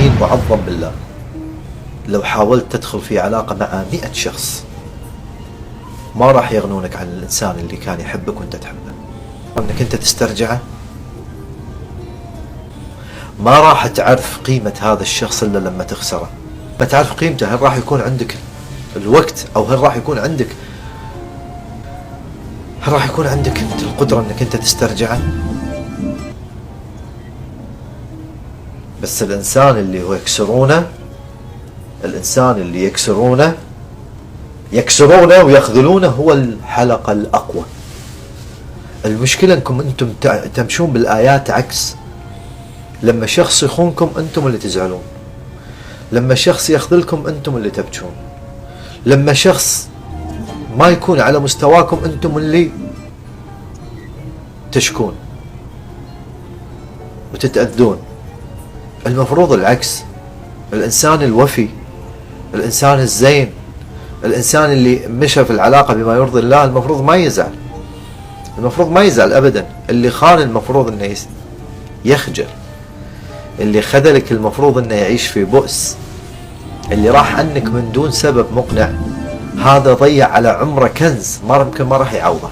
يمين معظم بالله، لو حاولت تدخل في علاقة مع 100 شخص ما راح يغنونك عن الإنسان اللي كان يحبك وانت تحبه. انك انت تسترجعه ما راح تعرف قيمة هذا الشخص إلا لما تخسره. ما تعرف قيمته، هل راح يكون عندك الوقت أو هل راح يكون عندك انت القدرة انك انت تسترجعه؟ بس الإنسان اللي هو يكسرونه ويخذلونه هو الحلقة الأقوى. المشكلة انكم انتم تمشون بالآيات عكس. لما شخص يخونكم انتم اللي تزعلون، لما شخص يخذلكم انتم اللي تبكون، لما شخص ما يكون على مستواكم انتم اللي تشكون وتتأذون. المفروض العكس. الإنسان الوفي، الإنسان الزين، الإنسان اللي مشى في العلاقة بما يرضي الله المفروض ما يزعل، المفروض ما يزعل أبدا. اللي خان المفروض أنه يخجل، اللي خذلك المفروض أنه يعيش في بؤس، اللي راح عنك من دون سبب مقنع هذا ضيع على عمره كنز يمكن ما راح يعوضه.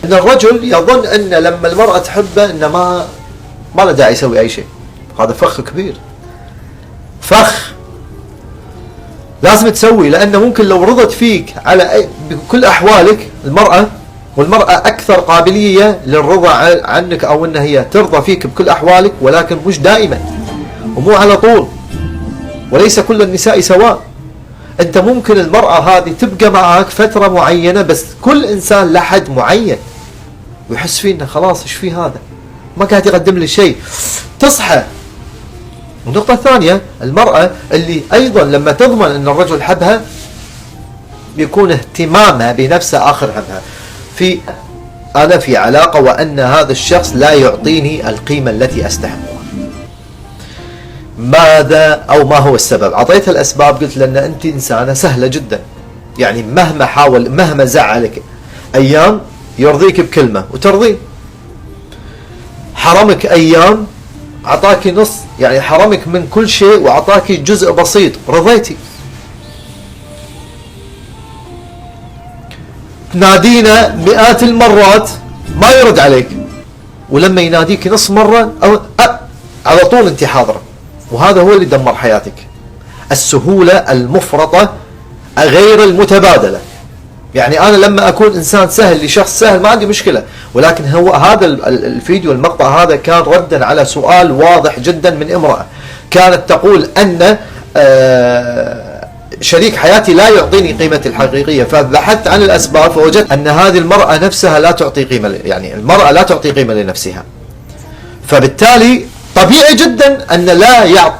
إن الرجل يظن أن لما المرأة تحبه إنه ما له داعي يسوي أي شيء. هذا فخ كبير، فخ لازم تسوي، لأنه ممكن لو رضت فيك على بكل أحوالك المرأة، والمرأة أكثر قابلية للرضا عنك أو أن هي ترضى فيك بكل أحوالك، ولكن مش دائما ومو على طول، وليس كل النساء سواء. أنت ممكن المرأة هذه تبقى معك فترة معينة، بس كل إنسان لحد معين ويحس فيه إنه خلاص إيش فيه هذا ما قاعد يقدم لي شيء، تصحى. النقطة الثانية، المرأة اللي أيضا لما تضمن أن الرجل حبها بيكون اهتمامها بنفسها آخر همها. أنا في علاقة وأن هذا الشخص لا يعطيني القيمة التي أستحقها. ماذا أو ما هو السبب؟ أعطيت الأسباب، قلت لأن أنت إنسانة سهلة جدا، يعني مهما حاول مهما زعلك أيام يرضيك بكلمة وترضيه، حرمك أيام أعطاك نص، يعني حرمك من كل شيء وأعطاك جزء بسيط رضيتي. تنادينا مئات المرات ما يرد عليك، ولما يناديك نص مرة أو على طول أنت حاضرة. وهذا هو اللي دمر حياتك، السهولة المفرطة غير المتبادلة. يعني أنا لما أكون إنسان سهل لشخص سهل ما عندي مشكلة، ولكن هو هذا الفيديو المقطع هذا كان ردا على سؤال واضح جدا من امرأة كانت تقول أن شريك حياتي لا يعطيني قيمتي الحقيقية. فبحثت عن الأسباب فوجدت أن هذه المرأة نفسها لا تعطي قيمة، يعني المرأة لا تعطي قيمة لنفسها، فبالتالي طبيعي جدا أن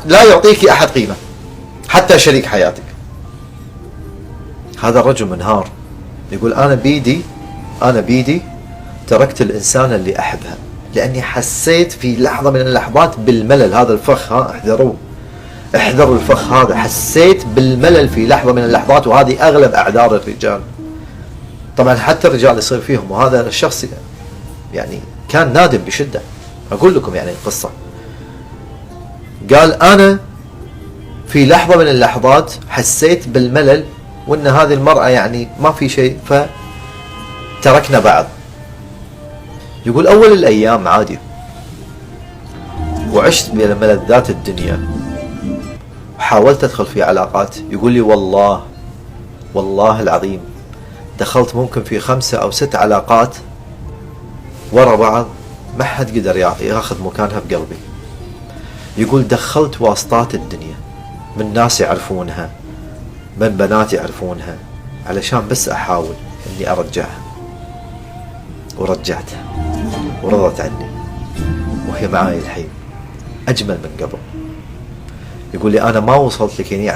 لا يعطيك أحد قيمة حتى شريك حياتك. هذا الرجل منهار يقول أنا بيدي تركت الإنسان اللي أحبها لأني حسيت في لحظة من اللحظات بالملل. هذا الفخ، احذروا الفخ هذا. حسيت بالملل في لحظة من اللحظات، وهذه أغلب أعذار الرجال. طبعا حتى الرجال يصير فيهم، وهذا الشخص يعني كان نادم بشدة. أقول لكم يعني القصة. قال أنا في لحظة من اللحظات حسيت بالملل وأن هذه المرأة يعني ما في شيء، فتركنا بعض. يقول أول الأيام عادي وعشت بملذات الدنيا وحاولت أدخل في علاقات. يقول لي والله العظيم دخلت ممكن في 5 أو 6 علاقات ورا بعض، ما حد قدر ياخذ مكانها بقلبي. يقول دخلت واسطات الدنيا، من ناس يعرفونها، من بنات يعرفونها، علشان بس أحاول إني أرجعها، ورجعتها ورضت عني وهي معاي الحين أجمل من قبل. يقول لي أنا ما وصلت لك هنا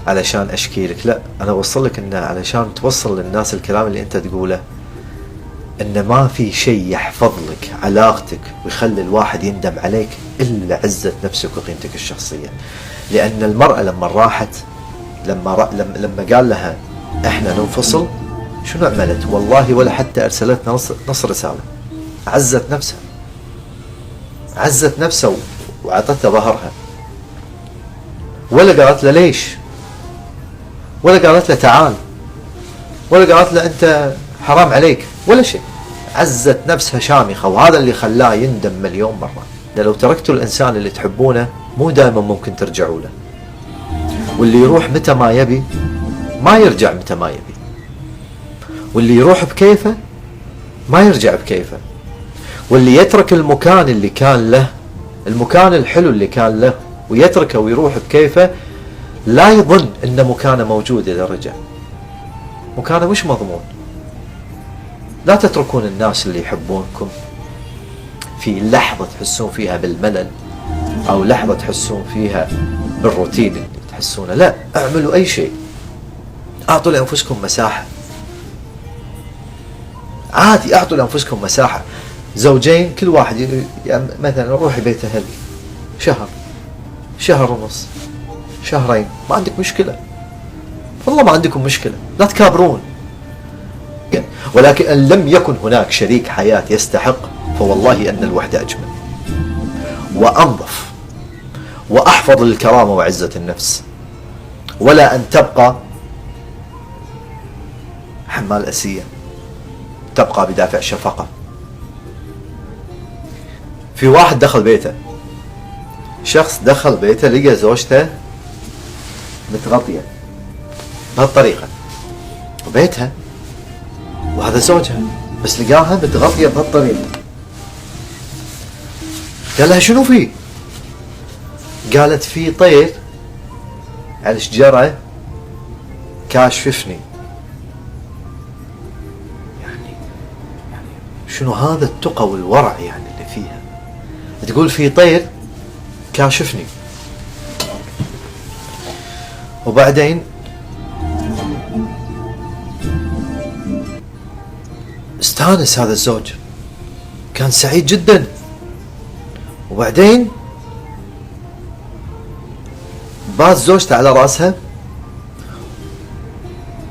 علشان أشكي لك، لا، أنا وصل لك إنه علشان توصل للناس الكلام اللي أنت تقوله، إن ما في شيء يحفظ لك علاقتك ويخلي الواحد يندم عليك إلا عزة نفسك وقيمتك الشخصية. لأن المرأة لما راحت لما قال لها إحنا ننفصل، شنو عملت؟ والله ولا حتى أرسلت نص رسالة. عزت نفسها وعطته ظهرها، ولا قالت له ليش، ولا قالت له تعال، ولا قالت له أنت حرام عليك، ولا شيء. عزت نفسها شامخة، وهذا اللي خلاه يندم مليون مرة. لو تركتوا الإنسان اللي تحبونه مو دائما ممكن ترجعوا له، واللي يروح متى ما يبي ما يرجع متى ما يبي، واللي يروح بكيفه ما يرجع بكيفه، واللي يترك المكان اللي كان له، المكان الحلو اللي كان له، ويتركه ويروح بكيفه، لا يظن ان مكانه موجود. اذا رجع مكانه مش مضمون. لا تتركون الناس اللي يحبونكم في لحظة تحسون فيها بالملل، او لحظة تحسون فيها بالروتين اللي تحسونه. لا، اعملوا اي شيء، اعطوا لانفسكم مساحة. عادي اعطوا لانفسكم مساحة. زوجين كل واحد يعني مثلا روحي بيت اهلي شهر، شهر ونص، شهرين، ما عندك مشكلة، والله ما عندكم مشكلة، لا تكابرون. ولكن ان لم يكن هناك شريك حياة يستحق، فوالله ان الوحدة اجمل وانظف واحفظ للكرامة وعزة النفس، ولا ان تبقى حمال اسية، تبقى بدافع شفقة. في واحد دخل بيته، شخص دخل بيته لقى زوجته متغطية بهالطريقة وبيتها، وهذا زوجها، بس لقاها متغطية بهالطريقة. قال لها شنو فيه؟ قالت في طير على الشجرة كاشفني. يعني شنو هذا التقى والورع يعني اللي فيها؟ تقول في طير كاشفني. وبعدين استانس هذا الزوج، كان سعيد جدا. وبعدين باز زوجته على راسها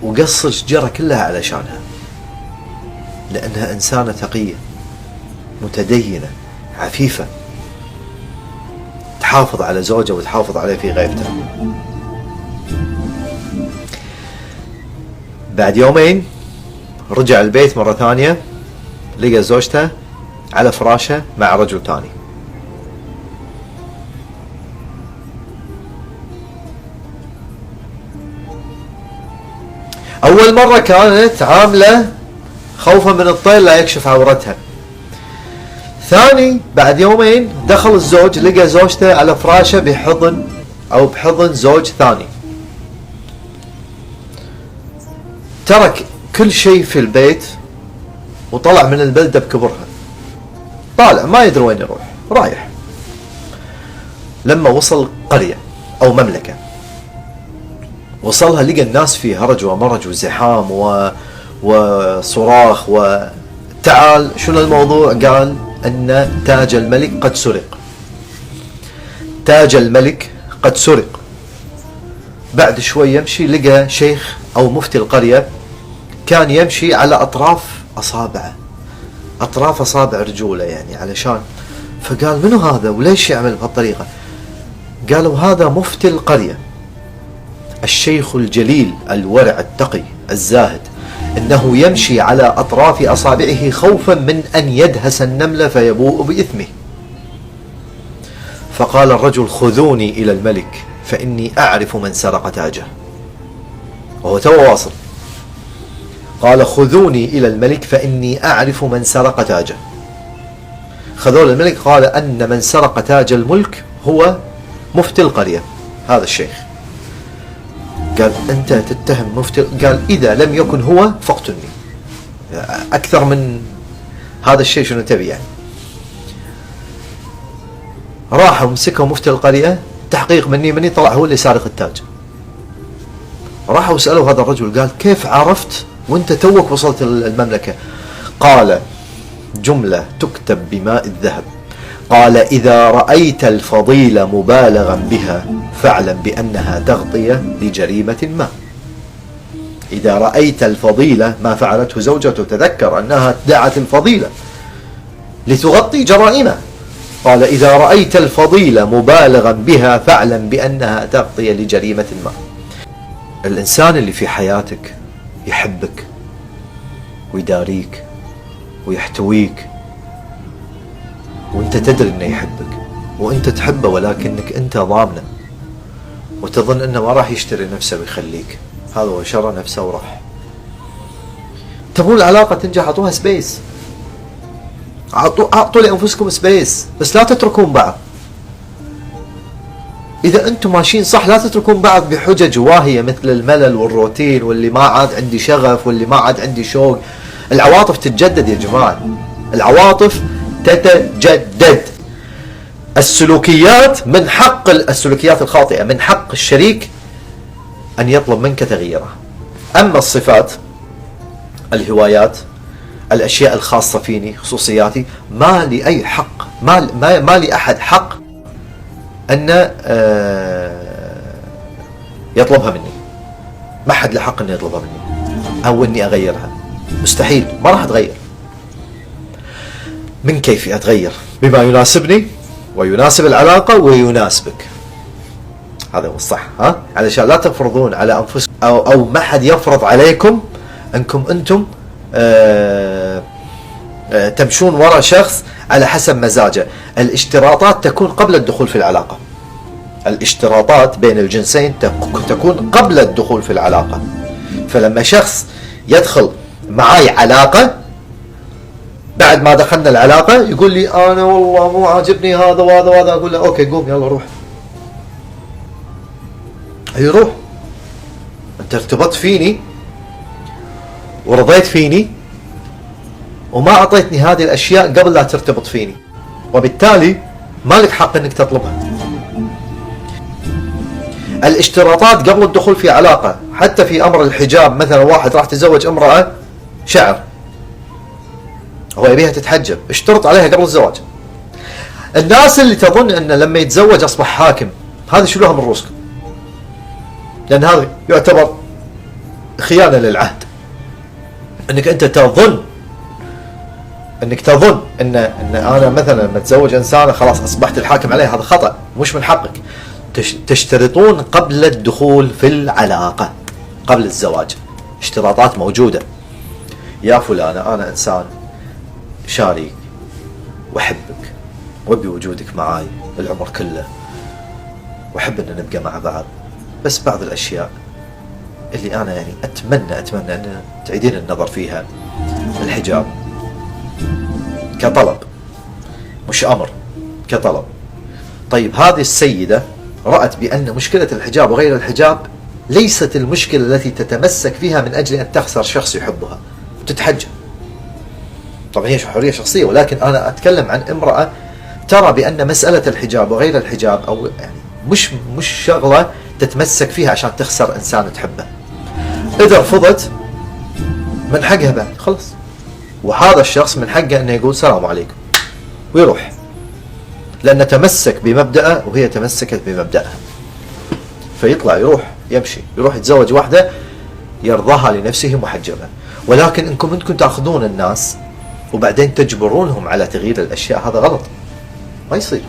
وقص الشجرة كلها علشانها، لأنها إنسانة تقية متدينة عفيفة، تحافظ على زوجها وتحافظ عليه في غيبته. بعد يومين رجع البيت مرة ثانية، لقى زوجته على فراشه مع رجل ثاني. أول مرة كانت عاملة خوفا من الطير لا يكشف عورتها. ثاني بعد يومين دخل الزوج لقى زوجته على فراشه بحضن أو بحضن زوج ثاني. ترك كل شيء في البيت وطلع من البلدة بكبرها، طالع ما يدري وين يروح، رايح. لما وصل قرية أو مملكة، وصلها لقى الناس في هرج ومرج وزحام وصراخ وتعال شنو الموضوع؟ قال أن تاج الملك قد سرق. تاج الملك قد سرق. بعد شوي يمشي لقى شيخ أو مفتي القرية كان يمشي على أطراف أصابعه، أطراف أصابع رجوله يعني علشان. فقال منو هذا وليش يعمل بهالطريقة؟ قالوا هذا مفتي القرية، الشيخ الجليل الورع التقي الزاهد، إنه يمشي على أطراف أصابعه خوفا من أن يدهس النملة فيبوء بإثمه. فقال الرجل خذوني إلى الملك فإني أعرف من سرق تاجه، وهو تو واصل. قال خذوني إلى الملك فإني أعرف من سرق تاجه. خذوا الملك، قال أن من سرق تاج الملك هو مفتي القرية هذا الشيخ. قال أنت تتهم مفتي؟ قال إذا لم يكن هو فاقتلني، أكثر من هذا الشيء شنو تبي يعني؟ راحوا مسكوا مفتي القرية، تحقيق مني طلع هو اللي سارق التاج. راحوا سألوا هذا الرجل، قال كيف عرفت وانت توك وصلت المملكة؟ قال جملة تكتب بماء الذهب، قال إذا رأيت الفضيلة مبالغا بها فاعلم بأنها تغطية لجريمة ما. إذا رأيت الفضيلة، ما فعلته زوجته، تذكر أنها ادعت الفضيلة لتغطي جرائمه، قال إذا رأيت الفضيلة مبالغا بها فاعلم بأنها تغطية لجريمة ما. الإنسان اللي في حياتك يحبك ويداريك ويحتويك، وانت تدري انه يحبك وانت تحبه، ولكنك انت ضامنه وتظن انه ما راح يشتري نفسه ويخليك، هذا هو شرى نفسه وراح. تبون العلاقة تنجح اعطوها سبيس، اعطوا لانفسكم سبيس، بس لا تتركون بعض. اذا انتم ماشيين صح لا تتركون بعض بحجج واهية مثل الملل والروتين واللي ما عاد عندي شغف واللي ما عاد عندي شوق. العواطف تتجدد يا جماعة، العواطف تتجدد. السلوكيات من حق السلوكيات الخاطئة من حق الشريك أن يطلب منك تغييرها. أما الصفات، الهوايات، الأشياء الخاصة فيني، خصوصياتي، ما لي أي حق، ما لي أحد حق أن يطلبها مني. ما حد له حق أن يطلبها مني أو أني أغيرها، مستحيل، ما راح أتغير. من كيفي أتغير؟ بما يناسبني ويناسب العلاقة ويناسبك، هذا هو الصح. علشان لا تفرضون على أنفسكم أو ما حد يفرض عليكم أنكم أنتم تمشون وراء شخص على حسب مزاجه. الاشتراطات تكون قبل الدخول في العلاقة، الاشتراطات بين الجنسين تكون قبل الدخول في العلاقة. فلما شخص يدخل معاي علاقة بعد ما دخلنا العلاقة يقول لي أنا والله مو عاجبني هذا وهذا وهذا، أقول له أوكي قوم يلا روح. يروح. أنت ارتبطت فيني ورضيت فيني وما أعطيتني هذه الأشياء قبل لا ترتبط فيني، وبالتالي ما لك حق أنك تطلبها. الاشتراطات قبل الدخول في علاقة، حتى في أمر الحجاب، مثلا واحد راح تزوج امرأة شعر، هو يبيها تتحجب، اشترط عليها قبل الزواج. الناس اللي تظن أن لما يتزوج أصبح حاكم، هذا شيلوها من رؤوسكم، لأن هذا يعتبر خيانة للعهد. أنك أنت تظن أن أنا مثلا لما أتزوج إنسانة خلاص أصبحت الحاكم عليها، هذا خطأ، مش من حقك. تشترطون قبل الدخول في العلاقة، قبل الزواج اشتراطات موجودة. يا فلانة أنا إنسان شاريك وأحبك وأبي وجودك معاي العمر كله وأحب أن نبقى مع بعض، بس بعض الأشياء اللي أنا يعني أتمنى أن تعيدين النظر فيها. الحجاب كطلب مش أمر، كطلب. طيب هذه السيدة رأت بأن مشكلة الحجاب وغير الحجاب ليست المشكلة التي تتمسك فيها من أجل أن تخسر شخص يحبها وتتحجب. طبعا هي حرية شخصية، ولكن أنا أتكلم عن امرأة ترى بأن مسألة الحجاب وغير الحجاب أو يعني مش شغلة تتمسك فيها عشان تخسر إنسان تحبه. إذا رفضت من حقها بعد خلص، وهذا الشخص من حقه أنه يقول السلام عليكم ويروح، لأنه تمسك بمبدأه وهي تمسكت بمبدأها، فيطلع يروح يمشي يروح يتزوج واحدة يرضاها لنفسه محجبة. ولكن إنكم أنتم تأخذون الناس وبعدين تجبرونهم على تغيير الأشياء، هذا غلط، ما يصير.